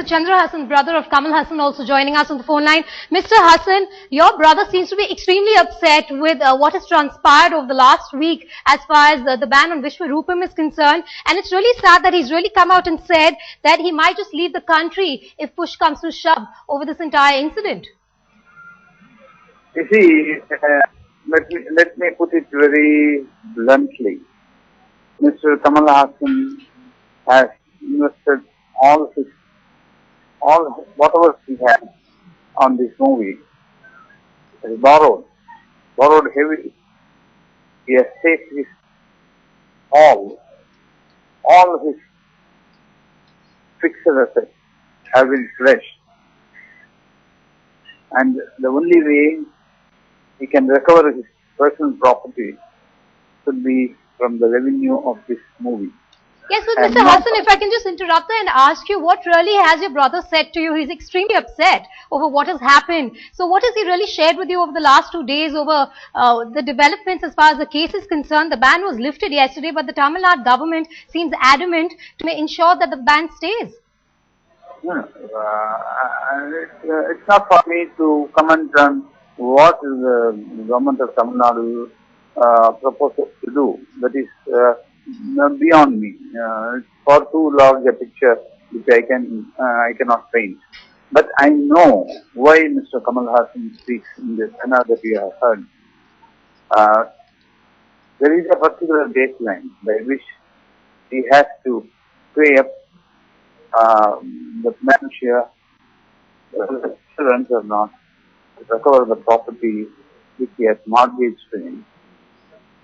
Mr. Chandra Haasan, brother of Kamal Haasan, also joining us on the phone line. Mr. Haasan, your brother seems to be extremely upset with what has transpired over the last week as far as the ban on Vishwaroopam is concerned. And it's really sad that he's really come out and said that he might just leave the country if push comes to shove over this entire incident. You see, let me put it very bluntly. Mr. Kamal Haasan has invested whatever he has on this movie. He borrowed heavily. He has taken his all his fixed assets have been slashed. And the only way he can recover his personal property should be from the revenue of this movie. Yes, so Mr. Haasan, if I can just interrupt there and ask you, what really has your brother said to you? He's extremely upset over what has happened. So what has he really shared with you over the last 2 days over the developments as far as the case is concerned? The ban was lifted yesterday, but the Tamil Nadu government seems adamant to ensure that the ban stays. It's not for me to comment on what is the government of Tamil Nadu proposes to do. That is beyond me. It's far too large a picture which I cannot paint. But I know why Mr. Kamal Haasan speaks in this manner that we have heard. There is a particular baseline by which he has to pay up the financial, whether insurance or not, to recover the property which he has mortgaged to him.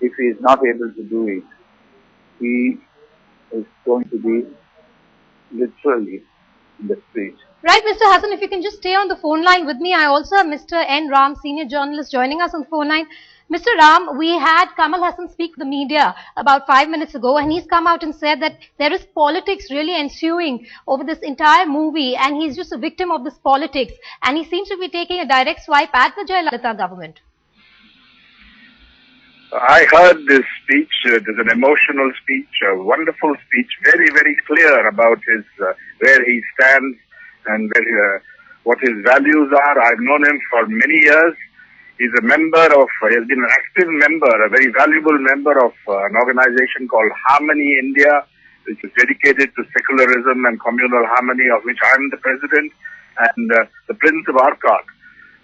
If he is not able to do it, he is going to be literally in the street. Right, Mr. Haasan, if you can just stay on the phone line with me. I also have Mr. N. Ram, senior journalist, joining us on the phone line. Mr. Ram, we had Kamal Haasan speak to the media about 5 minutes ago, and he's come out and said that there is politics really ensuing over this entire movie, and he's just a victim of this politics, and he seems to be taking a direct swipe at the Jayalalitha government. I heard this speech. It is an emotional speech, a wonderful speech, very, very clear about his where he stands and what his values are. I've known him for many years. He's a member of, he has been an active member, a very valuable member of an organization called Harmony India, which is dedicated to secularism and communal harmony, of which I'm the president, and the Prince of Arcot,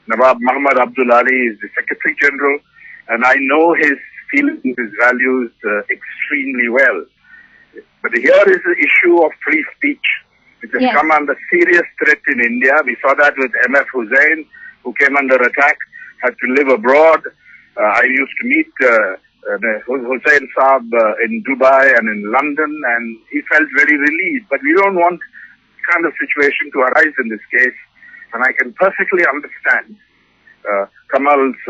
Nawab Muhammad Abdul Ali, is the Secretary General. And I know his feelings, his values extremely well. But here is the issue of free speech, which has come under serious threat in India. We saw that with M.F. Hussain, who came under attack, had to live abroad. I used to meet Hussain Saab in Dubai and in London, and he felt very relieved. But we don't want this kind of situation to arise in this case. And I can perfectly understand Kamal's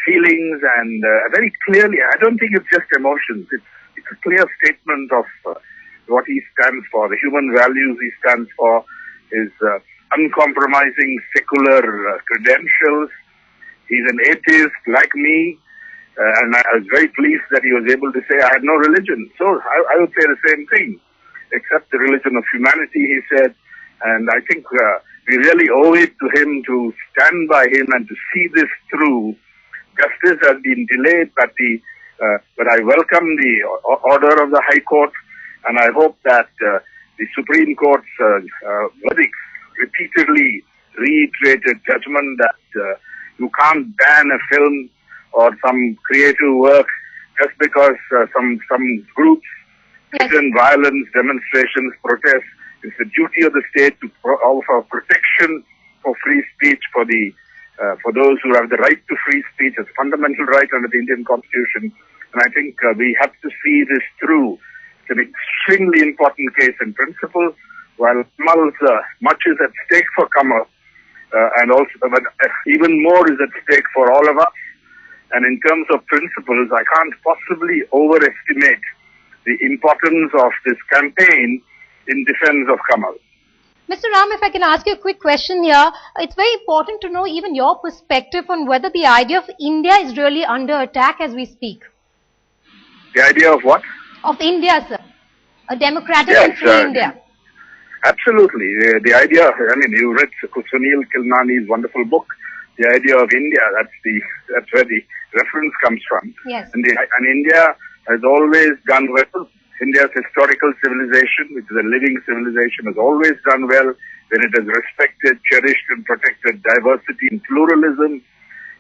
feelings, and very clearly, I don't think it's just emotions. It's a clear statement of what he stands for, the human values he stands for, his uncompromising secular credentials. He's an atheist like me, and I was very pleased that he was able to say, I had no religion. So I would say the same thing, except the religion of humanity, he said. And I think we really owe it to him to stand by him and to see this through. Justice has been delayed, but I welcome the order of the High Court, and I hope that the Supreme Court's verdicts repeatedly reiterated judgment that you can't ban a film or some creative work just because some groups threaten violence, demonstrations, protests. It's the duty of the state to offer protection for free speech for those who have the right to free speech as a fundamental right under the Indian Constitution. And I think we have to see this through. It's an extremely important case in principle. While Kamal's much is at stake for Kamal, but even more is at stake for all of us. And in terms of principles, I can't possibly overestimate the importance of this campaign in defense of Kamal. Mr. Ram, if I can ask you a quick question here, it's very important to know even your perspective on whether the idea of India is really under attack as we speak. The idea of what? Of India, sir. A democratic and free India. Absolutely. The idea, I mean, you read Sunil Kilnani's wonderful book, The Idea of India. That's where the reference comes from. Yes. And India has always done well. India's historical civilization, which is a living civilization, has always done well when it has respected, cherished and protected diversity and pluralism.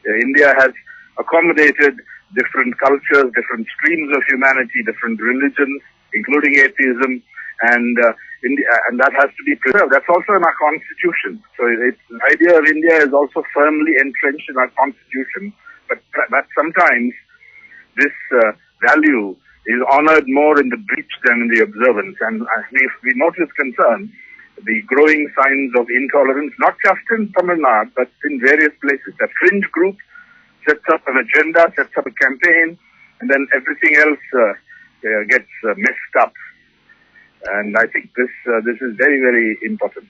India has accommodated different cultures, different streams of humanity, different religions, including atheism, and that has to be preserved. That's also in our constitution. So the idea of India is also firmly entrenched in our constitution, but sometimes this value is honored more in the breach than in the observance. And we notice concern the growing signs of intolerance, not just in Tamil Nadu, but in various places. A fringe group sets up an agenda, sets up a campaign, and then everything else gets messed up. And I think this is very, very important.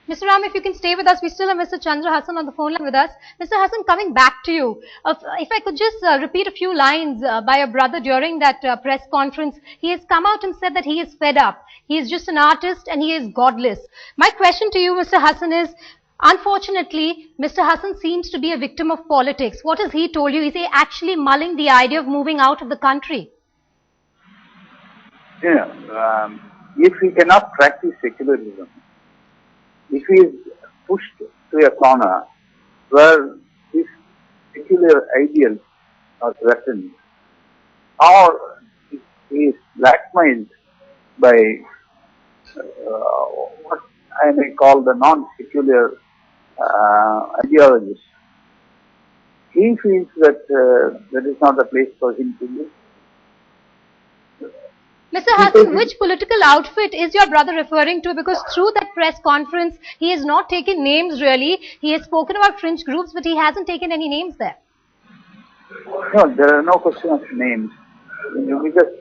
Mr. Ram, if you can stay with us, we still have Mr. Chandra Hassan on the phone line with us. Mr. Hassan, coming back to you, if I could just repeat a few lines by a brother during that press conference. He has come out and said that he is fed up. He is just an artist and he is godless. My question to you, Mr. Hassan, is, unfortunately, Mr. Hassan seems to be a victim of politics. What has he told you? Is he actually mulling the idea of moving out of the country? Yeah, if he cannot practice secularism, if he is pushed to a corner where his secular ideals are threatened, or he is blackmailed by what I may call the non-secular ideologies, he feels that that is not a place for him to live. Mr. Hassan, which political outfit is your brother referring to? Because through that press conference, he has not taken names really. He has spoken about fringe groups, but he hasn't taken any names there. No, there are no question of names. Because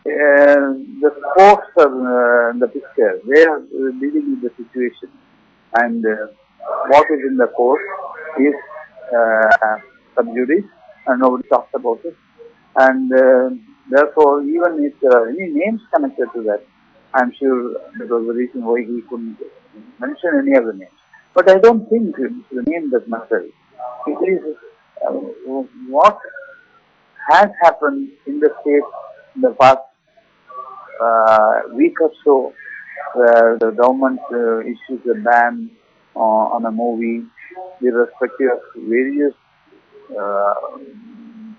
the courts are in the picture. They are dealing with the situation. And what is in the court is sub judice, and nobody talks about it. And therefore, even if there are any names connected to that, I'm sure that was the reason why he couldn't mention any of the names. But I don't think it's the name that matters. It is what has happened in the state in the past week or so, where the government issues a ban on a movie, irrespective of various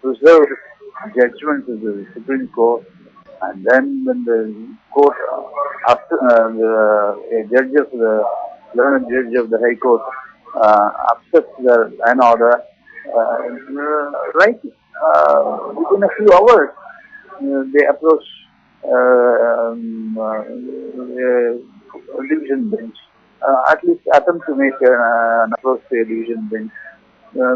preserved judgments of the Supreme Court, and then when the court, a judge of the learned judge of the High Court upsets an order, right within a few hours, they approach a division bench, at least attempt to make an approach to a division bench,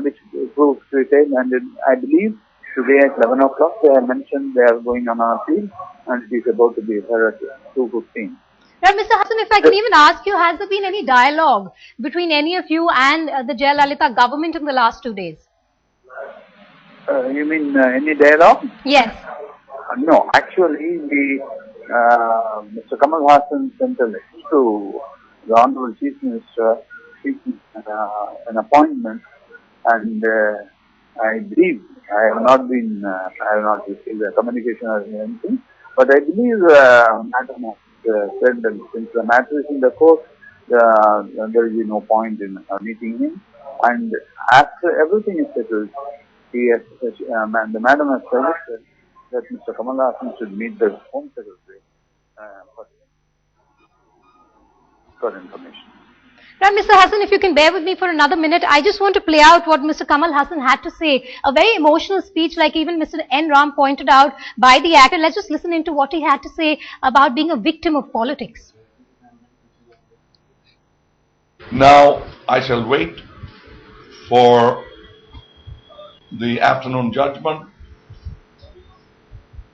which proves to retain. And I believe today at 11 o'clock, they have mentioned they are going on appeal, and it is about to be heard at 2:15. Now, Mr. Hassan, if I can even ask you, has there been any dialogue between any of you and the Jayalalitha government in the last 2 days? You mean any dialogue? Yes. No, actually, Mr. Kamal Haasan sent a letter to the Honorable Chief Minister seeking an appointment, and I believe I have not received a communication or anything, but I believe Madam has said that since the matter is in the court, there will be no point in meeting him, and after everything is settled, the Madam has suggested that Mr. Kamal Haasan should meet the Home Secretary for information. Now, Mr. Hassan, if you can bear with me for another minute, I just want to play out what Mr. Kamal Haasan had to say. A very emotional speech, like even Mr. N. Ram pointed out, by the actor. Let's just listen into what he had to say about being a victim of politics. Now, I shall wait for the afternoon judgment.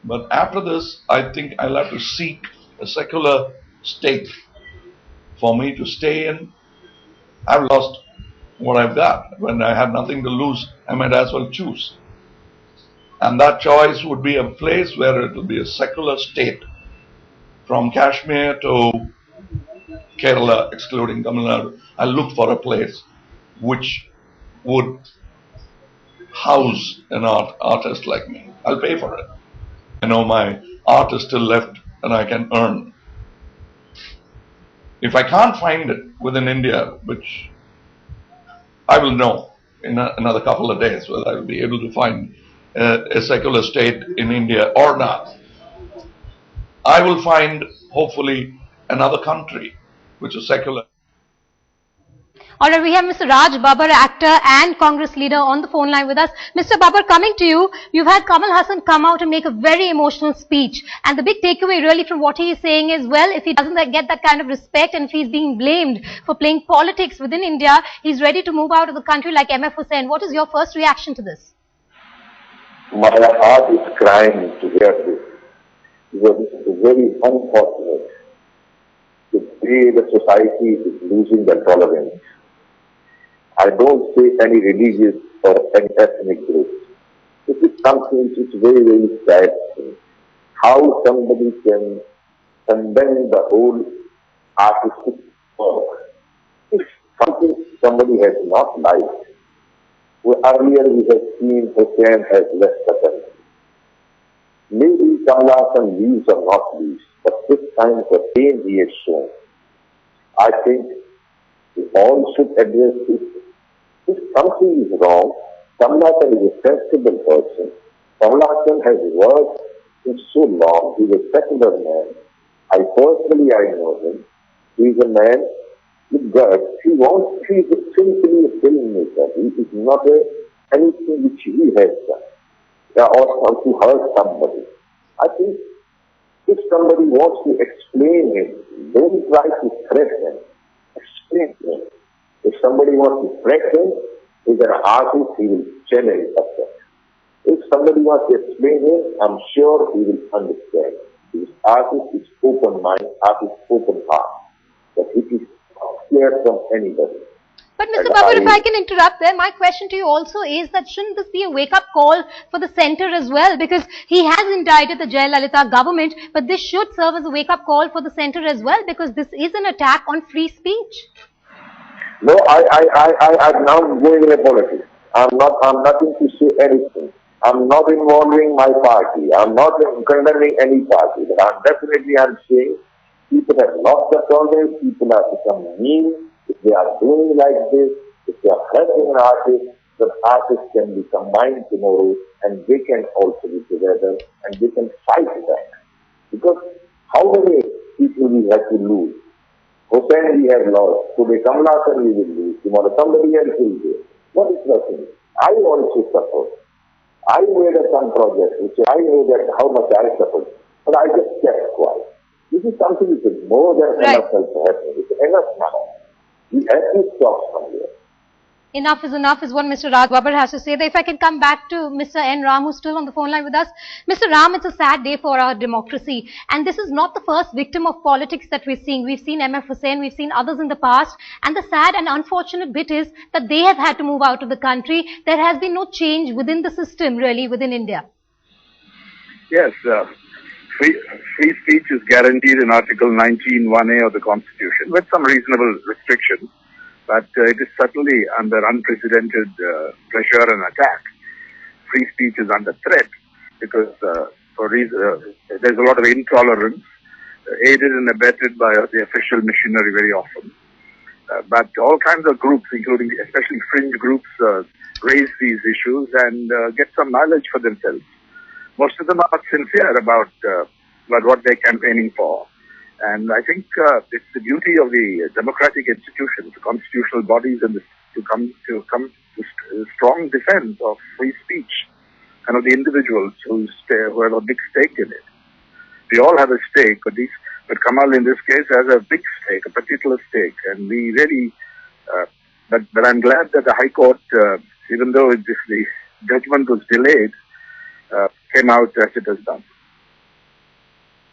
But after this, I think I'll have to seek a secular state for me to stay in. I've lost what I've got. When I had nothing to lose, I might as well choose. And that choice would be a place where it will be a secular state. From Kashmir to Kerala, excluding Tamil Nadu. I'll look for a place which would house an artist like me. I'll pay for it. My art is still left and I can earn. If I can't find it within India, which I will know in another couple of days whether I will be able to find a secular state in India or not, I will find hopefully another country which is secular. Alright, we have Mr. Raj Babbar, actor and Congress leader, on the phone line with us. Mr. Babbar, coming to you, you've had Kamal Haasan come out and make a very emotional speech. And the big takeaway really from what he is saying is, well, if he doesn't get that kind of respect and if he's being blamed for playing politics within India, he's ready to move out of the country like MF Hussain. What is your first reaction to this? My heart is crying to hear this. Because it is very unfortunate. The way the society is losing the tolerance. I don't say any religious or any ethnic group. This is something which is very, very sad. How somebody can condemn the whole artistic work. If something somebody has not liked, earlier we have seen Hussain has left the country. Maybe Kamal Haasan leaves or not leaves, but this time the pain he has shown. I think we all should address this. If something is wrong, Kamal Haasan is a sensible person. Kamal Haasan has worked for so long. He is a secular man. I know him. He is a man with guts. He is simply a filmmaker. He is not anything which he has done. Or to hurt somebody. I think if somebody wants to explain him, don't try to threat him. Explain him. If somebody wants to threat him, he's an artist, he will challenge that. If somebody wants to explain him, I'm sure he will understand. His artist is open mind, artist open heart. But he is not scared from anybody. But Mr. Babbar, if I can interrupt there, my question to you also is that shouldn't this be a wake-up call for the centre as well? Because he has indicted the Jayalalitha government, but this should serve as a wake-up call for the centre as well, because this is an attack on free speech. No, I'm now going in politics. I'm nothing to say anything. I'm not involving my party. I'm not condemning any party. But I'm saying people have lost the tolerance. People have become mean. If they are doing like this, if they are hurting an artist, the artist can be combined tomorrow and they can also be together and they can fight back. Because how many people we have to lose? Hussain we have lost. Today Kamal Haasan we will lose. Tomorrow somebody else will do. What is the thing? I also suffered. I made some project which I know that how much I suffered. But I just kept quiet. This is something which is more than enough happening. It's enough now. We have to stop somewhere. Enough is enough is what Mr. Raj Babbar has to say. If I can come back to Mr. N. Ram, who's still on the phone line with us. Mr. Ram, it's a sad day for our democracy. And this is not the first victim of politics that we're seeing. We've seen MF Hussain, we've seen others in the past. And the sad and unfortunate bit is that they have had to move out of the country. There has been no change within the system, really, within India. Yes, free speech is guaranteed in Article 19(1)(a) of the Constitution with some reasonable restrictions. But it is certainly under unprecedented pressure and attack. Free speech is under threat because there's a lot of intolerance, aided and abetted by the official machinery very often. But all kinds of groups, including especially fringe groups, raise these issues and get some mileage for themselves. Most of them are sincere about what they're campaigning for. And I think it's the duty of the democratic institutions, the constitutional bodies, and to come to strong defense of free speech and of the individuals who have a big stake in it. We all have a stake, but Kamal in this case has a big stake, a particular stake, and we really. But I'm glad that the High Court, even though the judgment was delayed, came out as it has done.